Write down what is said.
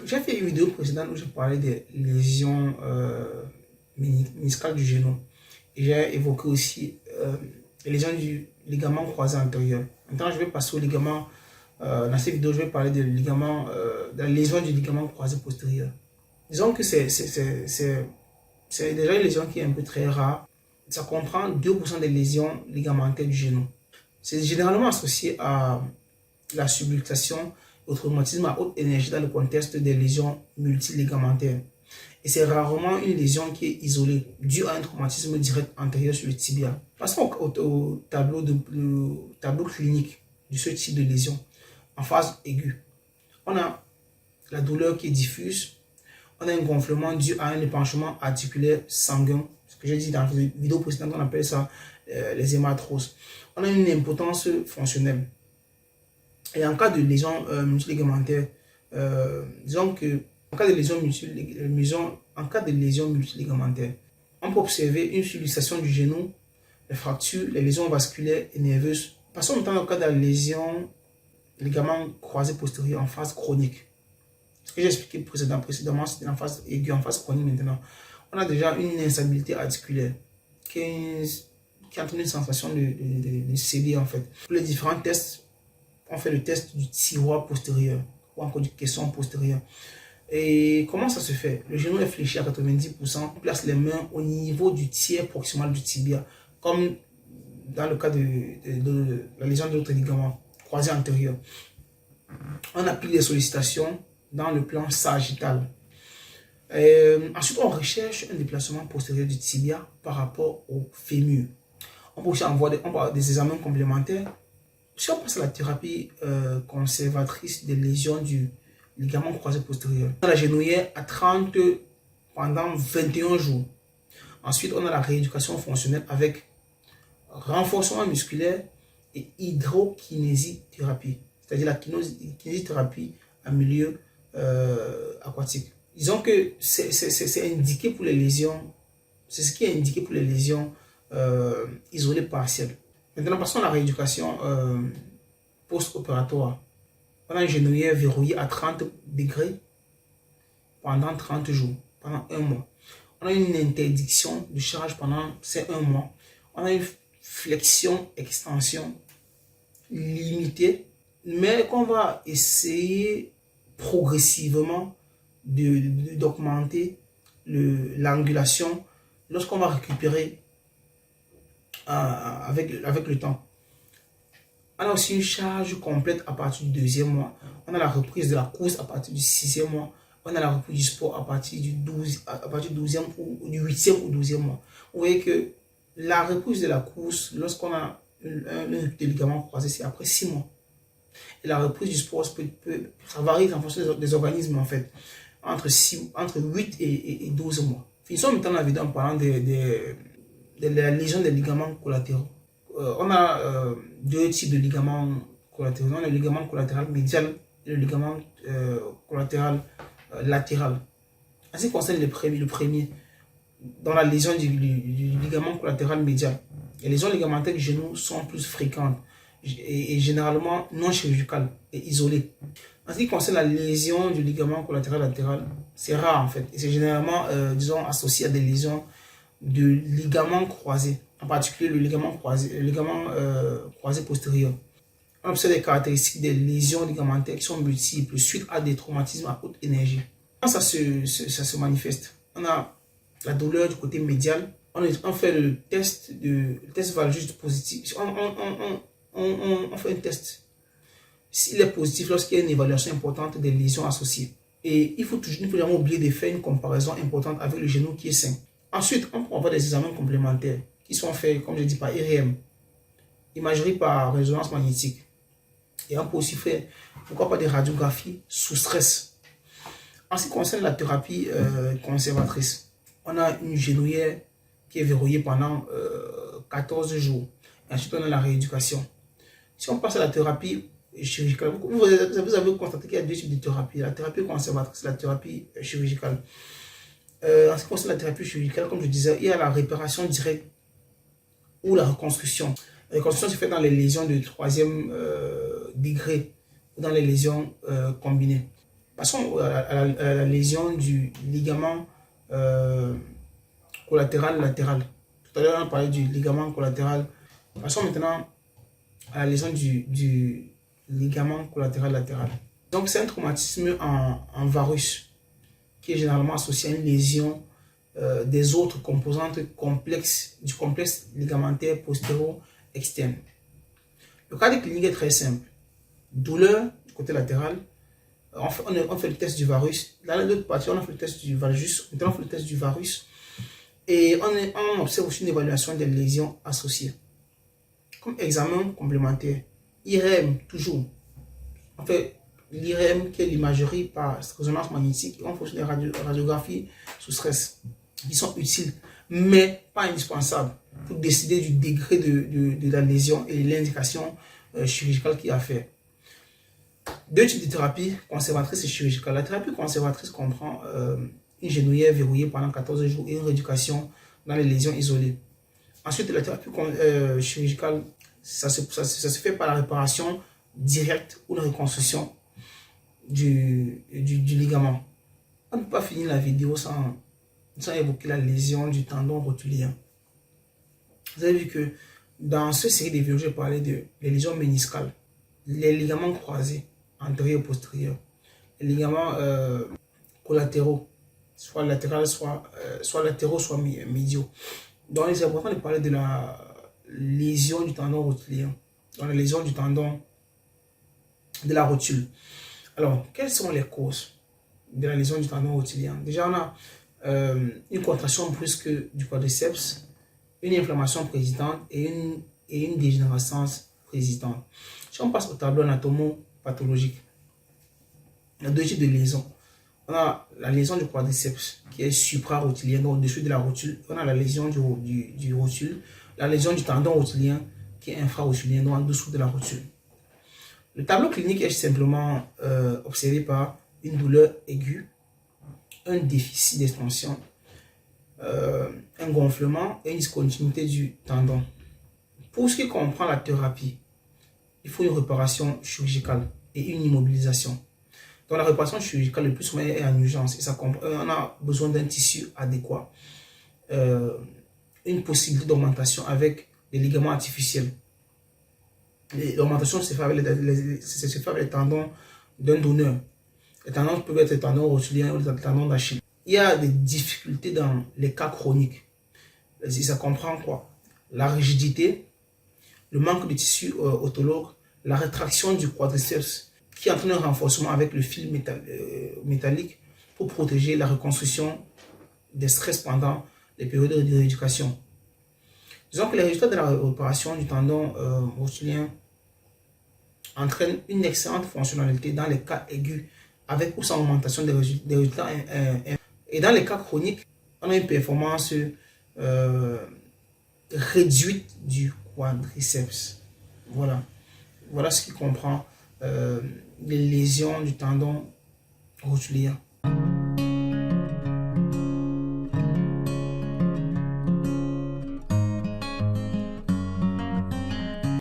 J'ai fait une vidéo précédente où je parlais des lésions méniscales du genou. Et j'ai évoqué aussi les lésions du ligament croisé antérieur. Maintenant, je vais passer au ligament. Dans cette vidéo, je vais parler de la lésion du ligament croisé postérieur. Disons que c'est déjà une lésion qui est un peu très rare. Ça comprend 2% des lésions ligamentaires du genou. C'est généralement associé à la subluxation et au traumatisme à haute énergie dans le contexte des lésions multiligamentaires. Et c'est rarement une lésion qui est isolée, due à un traumatisme direct antérieur sur le tibia. Passons au tableau clinique de ce type de lésion en phase aiguë. On a la douleur qui est diffuse. On a un gonflement dû à un épanchement articulaire sanguin. Ce que j'ai dit dans la vidéo précédente, on appelle ça les hématroses. On a une impotence fonctionnelle. Et en cas de lésion multiligamentaire, disons que en cas de lésion multiligamentaire, on peut observer une subluxation du genou, les fractures, les lésions vasculaires et nerveuses. Passons maintenant au cas de la lésion ligament croisé postérieur en phase chronique. Ce que j'ai expliqué précédemment, c'était en phase aiguë, en phase chronique maintenant. On a déjà une instabilité articulaire qui entraîne une sensation de céder en fait. Pour les différents tests, on fait le test du tiroir postérieur ou encore du caisson postérieur. Et comment ça se fait? Le genou est fléchi à 90%, on place les mains au niveau du tiers proximal du tibia, comme dans le cas de la lésion de l'autre ligament croisé antérieur. On applique les sollicitations dans le plan sagittal. Ensuite, on recherche un déplacement postérieur du tibia par rapport au fémur. On peut aussi envoyer des examens complémentaires. Si on passe à la thérapie conservatrice des lésions du ligament croisé postérieur, on a la genouillère à 30 pendant 21 jours. Ensuite, on a la rééducation fonctionnelle avec renforcement musculaire et hydrokinésithérapie, c'est-à-dire la kinésithérapie en milieu aquatique. Disons que c'est indiqué pour les lésions, c'est ce qui est indiqué pour les lésions isolées partielles. Maintenant, passons à la rééducation post-opératoire. On a une genouillère verrouillée à 30 degrés pendant 30 jours, pendant 1 mois. On a une interdiction de charge pendant ces 1 mois. On a une flexion-extension limitée, mais qu'on va essayer progressivement d'augmenter l'angulation lorsqu'on va récupérer avec le temps. On a aussi une charge complète à partir du 2e mois. On a la reprise de la course à partir du 6e mois. On a la reprise du sport à partir du 12e ou du 8e ou 12e mois. Vous voyez que la reprise de la course, lorsqu'on a un ligament croisé, c'est après 6 mois. Et la reprise du sport, ça varie en fonction des organismes en fait, entre 8 et 12 mois. Finissons maintenant la vidéo en parlant de la lésion des ligaments collatéraux. On a 2 types de ligaments collatéraux. On a le ligament collatéral médial et le ligament collatéral latéral. En ce qui concerne le premier, dans la lésion du ligament collatéral médial, les lésions ligamentaires du genou sont plus fréquentes et généralement non chirurgicales et isolées. En ce qui concerne la lésion du ligament collatéral latéral, c'est rare en fait. Et c'est généralement, disons, associé à des lésions de ligaments croisés, en particulier le ligament croisé postérieur. On observe des caractéristiques des lésions ligamentaires qui sont multiples suite à des traumatismes à haute énergie. Quand ça se manifeste, on a la douleur du côté médial. On fait le test valgus positif. On fait un test. S'il est positif, lorsqu'il y a une évaluation importante des lésions associées. Et il faut jamais oublier de faire une comparaison importante avec le genou qui est sain. Ensuite, on peut avoir des examens complémentaires qui sont faits, comme je dis, par IRM, imagerie par résonance magnétique. Et on peut aussi faire, pourquoi pas, des radiographies sous stress. En ce qui concerne la thérapie conservatrice, on a une genouillère qui est verrouillée pendant 14 jours. Et ensuite, on a la rééducation. Si on passe à la thérapie chirurgicale, vous avez constaté qu'il y a 2 types de thérapie. La thérapie conservatrice et la thérapie chirurgicale. En ce qui concerne la thérapie chirurgicale, comme je disais, il y a la réparation directe ou la reconstruction. La reconstruction se fait dans les lésions de 3e degré ou dans les lésions combinées. Passons à la lésion du ligament collatéral latéral. Tout à l'heure, on a parlé du ligament collatéral. Passons maintenant à la lésion du ligament collatéral latéral. Donc, c'est un traumatisme en varus qui est généralement associé à une lésion des autres composantes complexes du complexe ligamentaire postéro-externe. Le cadre clinique est très simple. Douleur du côté latéral. On fait le test du varus. Là, l'autre partie, on a fait le test du valgus. Maintenant, on fait le test du varus. Et on observe aussi une évaluation des lésions associées. Comme examen complémentaire, IRM, toujours. On fait l'IRM qui est l'imagerie par résonance magnétique. On fait aussi des radiographies sous stress qui sont utiles, mais pas indispensables pour décider du degré de la lésion et l'indication chirurgicale qu'il y a à faire. Deux types de thérapie, conservatrice et chirurgicale. La thérapie conservatrice comprend une genouillère verrouillée pendant 14 jours et une rééducation dans les lésions isolées. Ensuite, la thérapie chirurgicale, ça se fait par la réparation directe ou la reconstruction du ligament. On ne peut pas finir la vidéo sans évoquer la lésion du tendon rotulien. Vous avez vu que dans cette série de vidéos, j'ai parlé de les lésions méniscales, les ligaments croisés, antérieurs et postérieurs, les ligaments collatéraux, soit latéraux, soit médiaux. Donc, il est important de parler de la lésion du tendon rotulien, donc la lésion du tendon de la rotule. Alors, quelles sont les causes de la lésion du tendon rotulien? Déjà, on a une contraction brusque du quadriceps, une inflammation préexistante et une dégénérescence préexistante. Si on passe au tableau anatomo-pathologique, il y a deux types de lésions. On a la lésion du quadriceps qui est supra-rotulien, donc au-dessus de la rotule. On a la lésion du rotule, la lésion du tendon rotulien qui est infra-rotulien, donc en dessous de la rotule. Le tableau clinique est simplement observé par une douleur aiguë, un déficit d'extension, un gonflement et une discontinuité du tendon. Pour ce qui comprend la thérapie, il faut une réparation chirurgicale et une immobilisation. Donc la réparation chirurgicale le plus souvent est en urgence et on a besoin d'un tissu adéquat, une possibilité d'augmentation avec des ligaments artificiels. L'augmentation se fait avec les tendons d'un donneur. Les tendons peuvent être les tendons rotuliens ou les tendons d'Achille. Il y a des difficultés dans les cas chroniques. Ça comprend quoi? La rigidité, le manque de tissu autologue, la rétraction du quadriceps qui entraîne un renforcement avec le fil métallique pour protéger la reconstruction des stress pendant les périodes de rééducation. Disons que les résultats de la réparation du tendon rotulien entraînent une excellente fonctionnalité dans les cas aigus avec ou sans augmentation des résultats. Et dans les cas chroniques, on a une performance réduite du quadriceps. Voilà ce qui comprend les lésions du tendon rotulien.